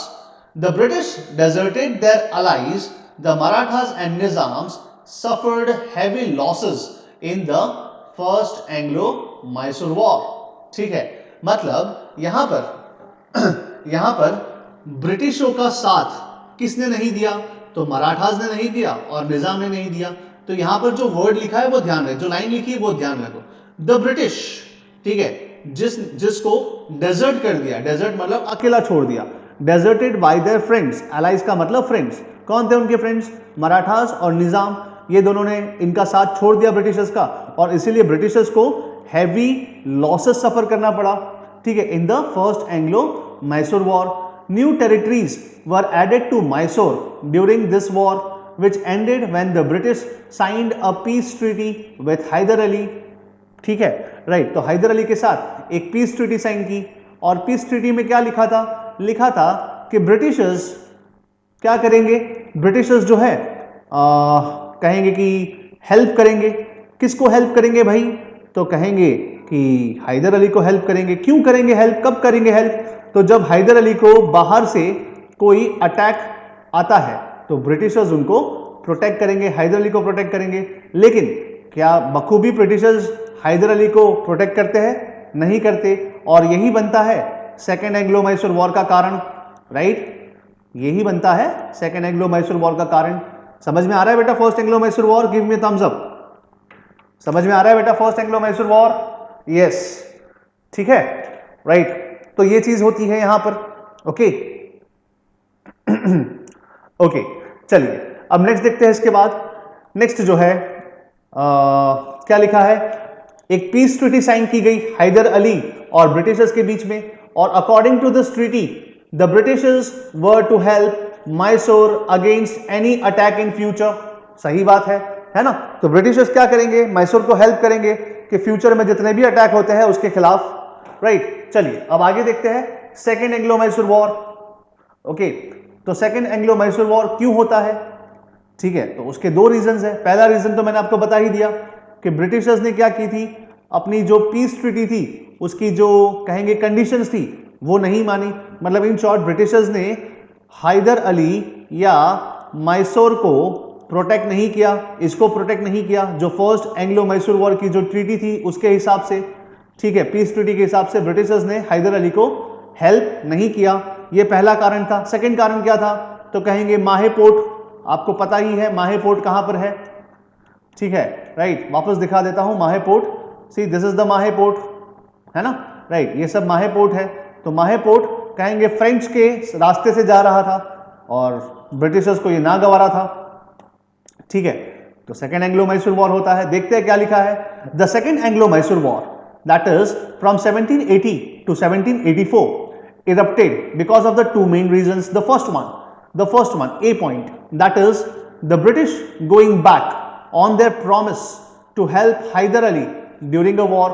The British deserted their allies. The Marathas and Nizams suffered heavy losses in the First Anglo-Mysore War. ठीक है, मतलब यहां पर ब्रिटिशों का साथ किसने नहीं दिया? तो मराठास ने नहीं दिया और निजाम ने नहीं दिया। तो यहां पर जो वर्ड लिखा है वो ध्यान रखो, जो लाइन लिखी है वो ध्यान रखो। द ब्रिटिश, ठीक है, जिसको डेजर्ट कर दिया, डेजर्ट मतलब अकेला छोड़ दिया, deserted bye their friends, allies का मतलब फ्रेंड्स। कौन थे उनके फ्रेंड्स? मराठास और निजाम, ये दोनों ने इनका साथ छोड़ दिया ब्रिटिशर्स का, और इसीलिए ब्रिटिशर्स को हैवी लॉसेस सफर करना पड़ा, ठीक है, in the first Anglo Mysore war. New territories were added to Mysore during this war which ended when the British signed a peace treaty with Hyder Ali, ठीक है, राइट। तो हैदर अली के साथ एक पीस ट्रीटी साइन की, और पीस ट्रीटी में क्या लिखा था कि ब्रिटिशर्स क्या करेंगे? ब्रिटिशर्स जो है कहेंगे कि हेल्प करेंगे। किसको हेल्प करेंगे भाई? तो कहेंगे कि हैदर अली को हेल्प करेंगे। क्यों करेंगे हेल्प? कब करेंगे हेल्प? तो जब हैदर अली को बाहर से कोई अटैक आता है तो ब्रिटिशर्स उनको प्रोटेक्ट करेंगे, हैदर अली को प्रोटेक्ट करेंगे। लेकिन क्या बखूबी ब्रिटिशर्स हैदर अली को प्रोटेक्ट करते हैं? नहीं करते, और यही बनता है सेकेंड एंग्लो मैसूर वॉर का कारण, राइट। यही बनता है सेकेंड एंग्लो मैसूर वॉर का कारण। समझ में आ रहा है बेटा first Anglo Mysore war? Give me thumbs up. समझ में आ रहा है बेटा first Anglo Mysore war? Yes, ठीक है, राइट। तो ये चीज होती है यहां पर, ओके। ओके, चलिए अब नेक्स्ट देखते हैं। इसके बाद नेक्स्ट जो है क्या लिखा है? एक पीस ट्रीटी साइन की गई हैदर अली और ब्रिटिशर्स के बीच में, और according to this treaty the Britishers were to help Mysore against any attack in future. सही बात है ना। तो ब्रिटिशर्स क्या करेंगे? मैसूर को हेल्प करेंगे कि फ्यूचर में जितने भी अटैक होते हैं उसके खिलाफ, राइट। चलिए अब आगे देखते हैं second Anglo Mysore war, okay. तो सेकेंड एंग्लो मैसूर वॉर क्यों होता है? ठीक है, तो उसके दो रीजंस है। पहला रीजन तो मैंने आपको बता ही दिया कि ब्रिटिशर्स ने क्या की थी, अपनी जो पीस ट्रीटी थी उसकी जो कहेंगे कंडीशंस थी वो नहीं मानी। मतलब इन शॉर्ट ब्रिटिशर्स ने हैदर अली या मैसूर को प्रोटेक्ट नहीं किया, इसको प्रोटेक्ट नहीं किया, जो फर्स्ट एंग्लो मैसूर वॉर की जो ट्रीटी थी उसके हिसाब से, ठीक है, पीस ट्रीटी के हिसाब से ब्रिटिशर्स ने हैदर अली को हेल्प नहीं किया। ये पहला कारण था। सेकंड कारण क्या था? तो कहेंगे माहे पोर्ट, आपको पता ही है माहे पोर्ट कहां पर है, ठीक है, राइट। वापस दिखा देता हूं माहे port, see this is the माहे पोर्ट, है ना, राइट। ये सब माहे पोर्ट है। तो माहे पोर्ट कहेंगे फ्रेंच के रास्ते से जा रहा था और ब्रिटिशर्स को ये ना गवारा था, ठीक है। तो सेकेंड एंग्लो मैसूर वॉर होता है। देखते हैं क्या लिखा है। The second Anglo Mysore war that is from 1780 to 1784 erupted because of the two main reasons. The first one, A point, that is the British going back on their promise to help Hyder Ali during a war,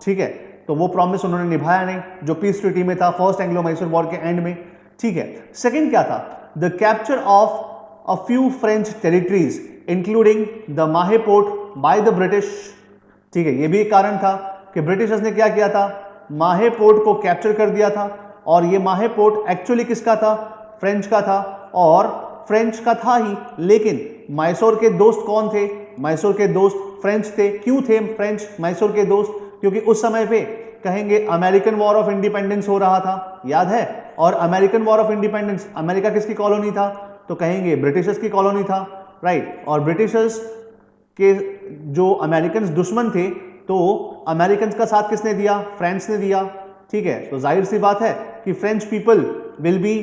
ठीक है। तो वो promise उन्होंने निभाया नहीं जो peace treaty में था फर्स्ट एंग्लो मैसूर वॉर के एंड में, ठीक है। सेकंड क्या था? The capture of a few French territories including the माहे पोर्ट बाय द ब्रिटिश, ठीक है। ये भी एक कारण था कि ब्रिटिशर्स ने क्या किया था, माहे पोर्ट को कैप्चर कर दिया था, और ये माहे पोर्ट एक्चुअली किसका था? फ्रेंच का था, और फ्रेंच का था ही, लेकिन मैसूर के दोस्त कौन थे? मैसूर के दोस्त फ्रेंच थे। क्यों थे फ्रेंच मैसूर के दोस्त? क्योंकि उस समय पे कहेंगे अमेरिकन वॉर ऑफ इंडिपेंडेंस हो रहा था, याद है। और American war of independence, America किसकी कॉलोनी था? तो कहेंगे ब्रिटिशर्स की कॉलोनी था, राइट। और ब्रिटिशर्स के जो अमेरिकन दुश्मन थे, तो अमेरिकन का साथ किसने दिया? फ्रांस ने दिया, ठीक है। तो जाहिर सी बात है कि French people will be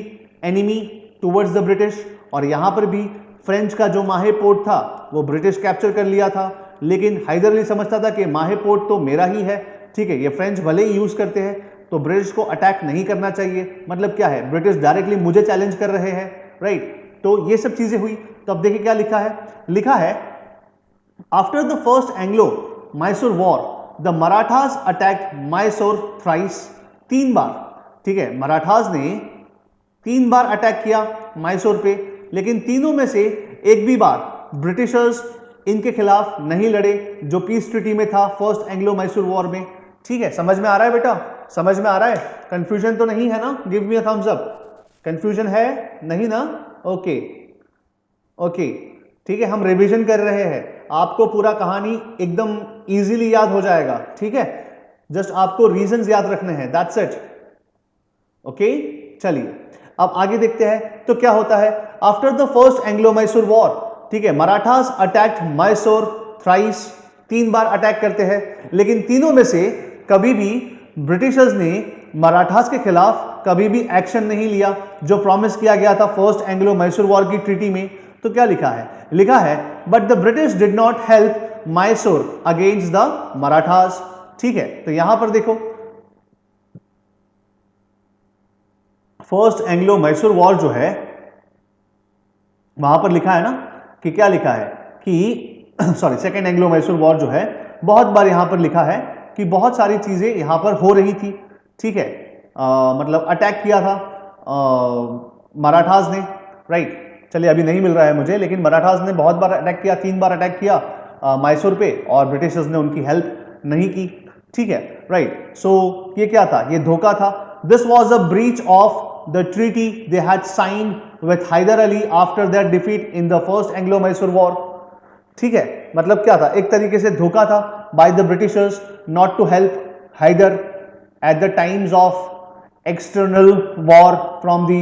enemy towards the British, और यहां पर भी फ्रेंच का जो माहे पोर्ट था वो ब्रिटिश कैप्चर कर लिया था, लेकिन हैदर अली समझता था कि माहे पोर्ट तो मेरा ही है, ठीक है। ये फ्रेंच भले ही यूज करते हैं तो ब्रिटिश को अटैक नहीं करना चाहिए। मतलब क्या है, ब्रिटिश डायरेक्टली मुझे चैलेंज कर रहे हैं, राइट। तो ये सब चीजें हुई। तो अब देखिए क्या लिखा है, लिखा है after the first Anglo Mysore war the Marathas attack Mysore thrice, 3 बार, ठीक है, मराठास ने 3 बार अटैक किया मैसूर पे, लेकिन तीनों में से एक भी बार ब्रिटिशर्स इनके खिलाफ नहीं लड़े, जो पीस ट्रीटी में था फर्स्ट एंग्लो मैसूर वॉर में। ठीक है, समझ में आ रहा है बेटा, समझ में आ रहा है, कंफ्यूजन तो नहीं है ना, give me a thumbs up, confusion है नहीं ना, ओके ओके, ठीक है, हम रिवीजन कर रहे हैं, आपको पूरा कहानी एकदम इजीली याद हो जाएगा, ठीक है, जस्ट आपको रीजंस याद रखने हैं, दैट्स इट, ओके। चलिए अब आगे देखते हैं तो क्या होता है, after the first Anglo Mysore war, ठीक है, मराठास अटैक्ड मैसूर थ्राइस, 3 बार अटैक करते हैं, लेकिन तीनों में से कभी भी ब्रिटिशर्स ने मराठास के खिलाफ कभी भी एक्शन नहीं लिया, जो प्रॉमिस किया गया था फर्स्ट एंग्लो मैसूर वॉर की ट्रीटी में। तो क्या लिखा है, लिखा है but the British did not help Mysore against the Marathas. ठीक है, तो यहां पर देखो फर्स्ट एंग्लो मैसूर वॉर जो है, वहां पर लिखा है ना कि क्या लिखा है कि sorry second Anglo Mysore war जो है, बहुत बार यहां पर लिखा है कि बहुत सारी चीजें यहां पर हो रही थी, ठीक है, मतलब अटैक किया था मराठास ने, राइट, चलिए अभी नहीं मिल रहा है मुझे, लेकिन मराठास ने बहुत बार अटैक किया, 3 बार अटैक किया मैसूर पे, और ब्रिटिशर्स ने उनकी हेल्प नहीं की, ठीक है, राइट। सो ये क्या था, ये धोखा था, this was a breach of the treaty they had signed with Hyder Ali after their defeat in the first Anglo-Mysore war। ठीक है, मतलब क्या था, एक तरीके से धोखा था by the Britishers not to help Hyder at the times of external war from the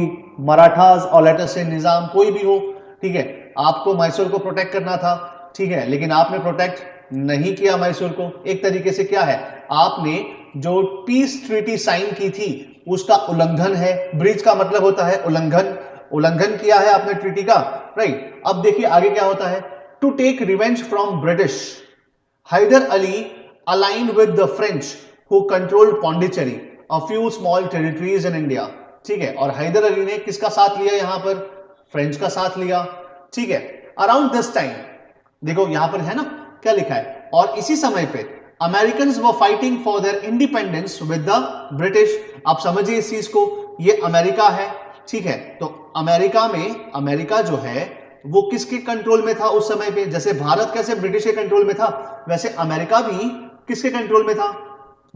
Marathas और let us say निजाम कोई भी हो, ठीक है, आपको मैसूर को प्रोटेक्ट करना था, ठीक है, लेकिन आपने प्रोटेक्ट नहीं किया मैसूर को, एक तरीके से क्या है, आपने जो पीस ट्रीटी साइन की थी उसका उल्लंघन है, ब्रीच का मतलब होता है उल्लंघन, उल्लंघन किया है आपने ट्रीटी का, राइट। अब देखिए आगे क्या होता है, to take revenge from British Hyder Ali aligned with the French who controlled Pondicherry a few small territories in India. ठीक है, और हैदर अली ने किसका साथ लिया यहां पर, फ्रेंच का साथ लिया, ठीक है। अराउंड दिस टाइम देखो यहां पर है ना क्या लिखा है, और इसी समय पे Americans were fighting for their independence with the British. आप समझिए इस चीज को, ये अमेरिका है, ठीक है, तो अमेरिका में, अमेरिका जो है वो किसके कंट्रोल में था उस समय पे, जैसे भारत कैसे ब्रिटिश के कंट्रोल में था, वैसे अमेरिका भी किसके कंट्रोल में था,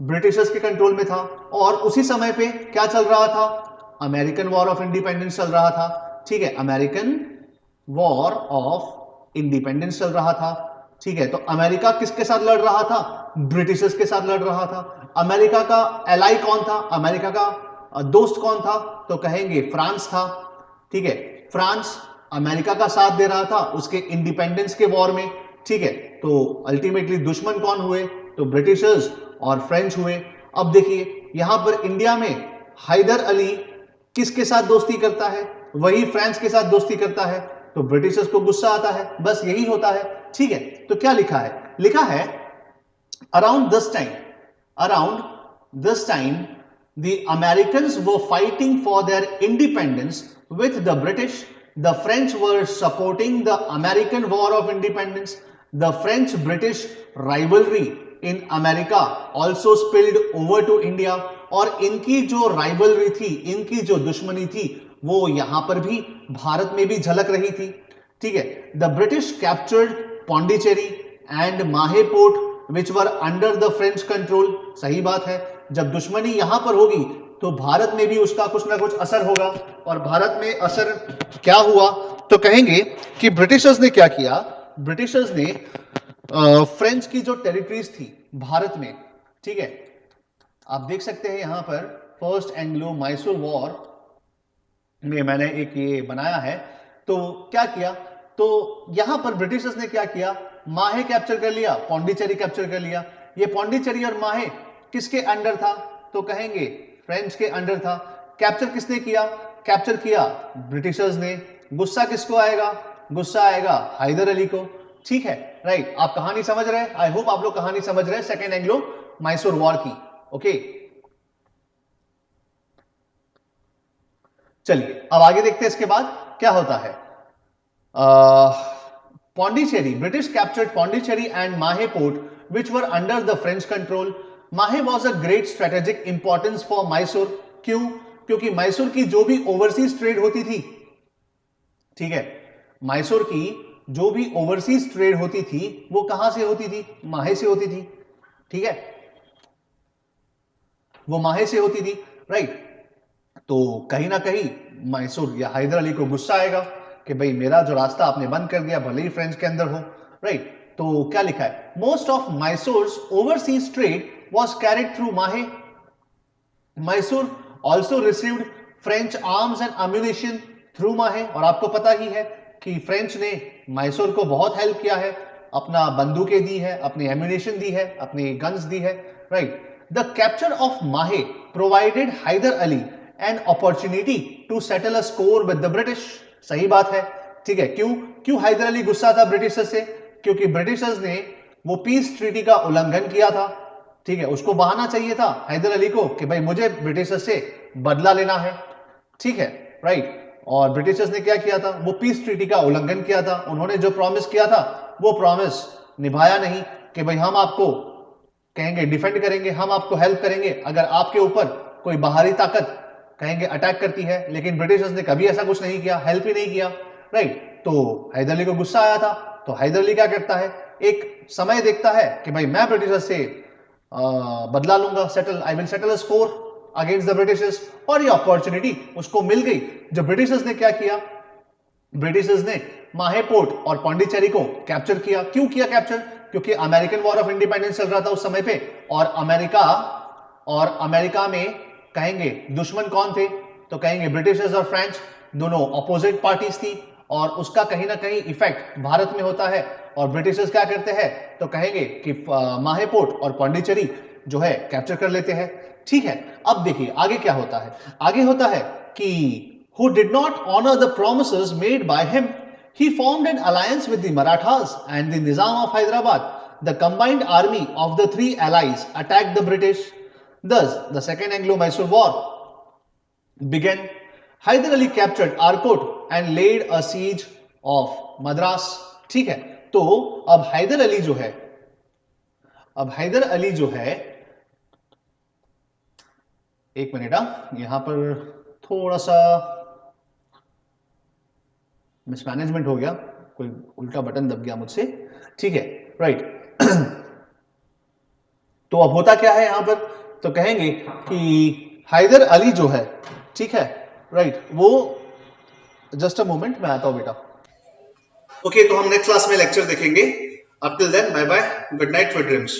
ब्रिटिशर्स के कंट्रोल में था। और उसी समय पे क्या चल रहा था, अमेरिकन वॉर ऑफ इंडिपेंडेंस चल रहा था, ठीक है, अमेरिकन वॉर ऑफ इंडिपेंडेंस चल रहा था, ठीक है। तो अमेरिका किसके साथ लड़ रहा था, ब्रिटिशर्स के साथ लड़ रहा था। अमेरिका का एलाई कौन था, अमेरिका का दोस्त कौन था, तो कहेंगे फ्रांस था, ठीक है, फ्रांस अमेरिका का साथ दे रहा था उसके इंडिपेंडेंस के वॉर में, ठीक है। तो अल्टीमेटली दुश्मन कौन हुए, तो ब्रिटिशर्स और फ्रेंच हुए। अब देखिए यहां पर इंडिया में हैदर अली किसके साथ दोस्ती करता है, वही फ्रांस के साथ दोस्ती करता है, तो ब्रिटिशर्स को गुस्सा आता है, बस यही होता है, ठीक है। तो क्या लिखा है, लिखा है around this time, around this time the Americans were fighting for their independence with the British, the French were supporting the American war of independence, the French British rivalry in America also spilled over to India। और इनकी जो rivalry थी, इनकी जो दुश्मनी थी, वो यहां पर भी भारत में भी झलक रही थी, ठीक है। The British captured Pondicherry and Mahe port which were under the French control. सही बात है, जब दुश्मनी यहां पर होगी तो भारत में भी उसका कुछ ना कुछ असर होगा, और भारत में असर क्या हुआ, तो कहेंगे कि ब्रिटिशर्स ने क्या किया, ब्रिटिशर्स ने फ्रेंच की जो टेरिटरीज थी भारत में, ठीक है, आप देख सकते हैं यहां पर फर्स्ट एंग्लो मैसूर वॉर में मैंने एक ये बनाया है, तो क्या किया, तो यहां पर ब्रिटिशर्स ने क्या किया, माहे कैप्चर कर लिया, पौंडीचेरी कैप्चर कर लिया। ये पौंडीचेरी और माहे किसके अंडर था, तो कहेंगे फ्रेंच के अंडर था। कैप्चर किसने किया, कैप्चर किया ब्रिटिशर्स ने। गुस्सा किसको आएगा, गुस्सा आएगा हैदर अली को, ठीक है, राइट। आप कहानी समझ रहे हैं, आई होप आप लोग कहानी समझ रहे हैं सेकेंड एंग्लो मैसूर वॉर की, ओके। चलिए अब आगे देखते हैं इसके बाद क्या होता है। Pondicherry, British captured Pondicherry and Mahe port, which were under the French control. Mahe was a great strategic importance for Mysore. क्यों? क्योंकि मैसूर की जो भी ओवरसीज ट्रेड होती थी, ठीक है, मैसूर की जो भी ओवरसीज ट्रेड होती थी वो कहां से होती थी? माहे से होती थी, ठीक है, वो माहे से होती थी, राइट। तो कहीं ना कहीं मैसूर या हैदर अली को गुस्सा आएगा कि भाई मेरा जो रास्ता आपने बंद कर दिया, भले ही फ्रेंच के अंदर हो, राइट। तो क्या लिखा है? Most of Mysore's overseas trade was carried through Mahe. Mysore also received French arms and ammunition through Mahe. और आपको पता ही है कि फ्रेंच ने मैसूर को बहुत हेल्प किया है, अपना बंदूकें दी है, अपनी एम्यूनिशन दी है, अपनी गन्स दी है, right. The capture of Mahe provided Hyder Ali an opportunity to settle a score with the British. सही बात है, ठीक है। क्यों क्यों हैदर अली गुस्सा था ब्रिटिशर्स से? क्योंकि ब्रिटिशर्स ने वो पीस ट्रीटी का उल्लंघन किया था, ठीक है। उसको बहाना चाहिए था हैदर अली को कि भाई मुझे ब्रिटिशर्स से बदला लेना है, ठीक है, राइट। और ब्रिटिशर्स ने क्या किया था? वो पीस ट्रीटी का उल्लंघन किया था। उन्होंने जो प्रॉमिस किया था वो प्रॉमिस निभाया नहीं कि भाई हम आपको कहेंगे डिफेंड करेंगे, हम आपको हेल्प करेंगे अगर आपके ऊपर कोई बाहरी ताकत कहेंगे अटैक करती है। लेकिन ब्रिटिशर्स ने कभी ऐसा कुछ नहीं किया, हेल्प ही नहीं किया, राइट। तो हैदर अली को गुस्सा आया था। तो हैदर अली क्या करता है? एक समय देखता है कि भाई मैं ब्रिटिशर्स से बदला लूंगा, settle, I will settle a score against the Britishers. और ये अपॉर्चुनिटी उसको मिल गई। जो ब्रिटिशर्स ने क्या किया? ब्रिटिशर्स ने माहे पोर्ट और पौंडीचेरी को कैप्चर किया। क्यों किया कैप्चर? क्योंकि अमेरिकन वॉर ऑफ इंडिपेंडेंस चल रहा था उस समय पे, और अमेरिका में कहेंगे दुश्मन कौन थे? तो कहेंगे ब्रिटिशर्स और फ्रेंच, दोनों अपोजिट पार्टीज थी। और उसका कहीं ना कहीं इफेक्ट भारत में होता है। और ब्रिटिशर्स क्या करते हैं? तो कहेंगे कि माहे पोर्ट और पौंडीचेरी जो है कैप्चर कर लेते हैं, ठीक है। अब देखिए आगे क्या होता है। आगे होता है कि who did not honor the promises made by him, he formed an alliance with the Marathas and the Nizam of Hyderabad. The combined army of the three allies attacked the British. Thus, the Second Anglo-Mysore War began. Hyder Ali captured Arcot and laid a siege of Madras. ठीक है। तो अब हैदर अली जो है, एक minute, यहां पर थोड़ा सा मिसमैनेजमेंट हो गया, कोई उल्टा बटन दब गया मुझसे, ठीक है, राइट। तो अब होता क्या है यहां पर? तो कहेंगे कि हैदर अली जो है, ठीक है, राइट, वो जस्ट अ मोमेंट, मैं आता हूं बेटा। ओके, तो हम नेक्स्ट क्लास में लेक्चर देखेंगे। Up till then bye bye, good night, sweet dreams.